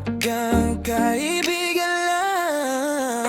Hanggang kaibigan lang,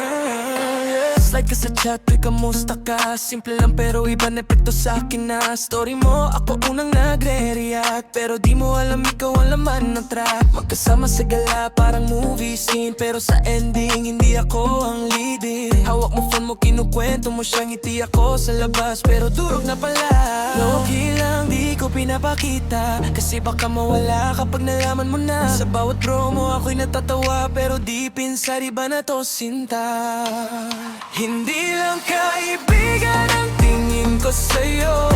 yeah. Slide ka sa chat, uy kamusta ka? Simple lang pero iba na epekto sa akin na story mo, ako unang nagre-react. Pero di mo alam ikaw ang laman ng track. Magkasama sa gala parang movie scene, pero sa ending hindi ako ang leading. Hawak mo phone mo, kinukwento mo siyang ngiti ako sa labas, pero durog na pala. Low-key lang, di ko pinapakita, kasi baka mawala kapag nalaman mo na. Sa bawat promo ako'y natatawa, pero deep inside iba na to sinta. Hindi lang kaibigan ang tingin ko sa'yo.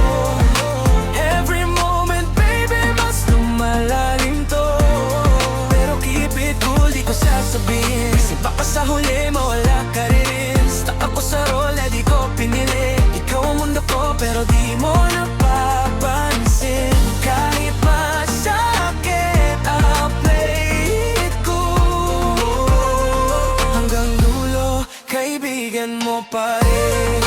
Every moment baby mas lumalalim to. Pero keep it cool, di ko sasabihin, kasi baka sa huli mawala ka rin. Stuck ako sa role na di ko pinili. Ikaw ang mundo ko pero di mo napapansin. Kahit masakit, I'll play it cool. Hanggang dulo, kaibigan mo pa rin.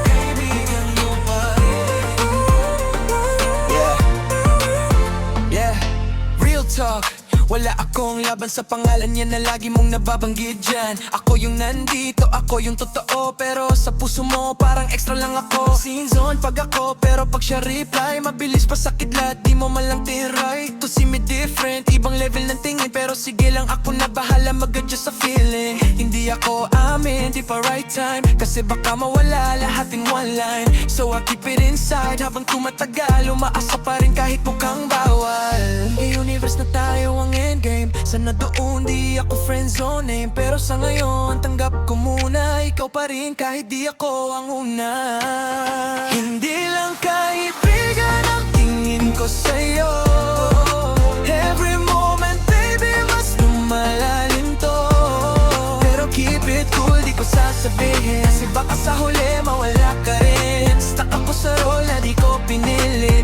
Kaibigan mo pa rin. Yeah, yeah, real talk. Wala akong laban sa pangalan niya na lagi mong nababanggit dyan. Ako yung nandito, ako yung totoo, pero sa puso mo parang extra lang ako. Scene zone pag ako, pero pag siya reply mabilis pa sa kidlat, di mo malang tiray. To see me different, ibang level ng tingin, pero sige lang ako na bahala mag-adjust sa feeling. Hindi ako amin, di pa right time, kasi baka mawala lahat in one line. So I keep it inside habang tumatagal, umaasa pa rin kahit mukhang bawal. I-universe na tayo ang endgame, sana doon di ako friendzone name. Pero sa ngayon, tanggap ko muna, ikaw pa rin kahit di ako ang una. Hindi lang kaibigan ang tingin ko sa'yo. Every moment baby mas lumalalim to. Pero keep it cool, di ko sasabihin, kasi baka sa huli mawala ka rin. Stuck ako sa role na di ko pinili.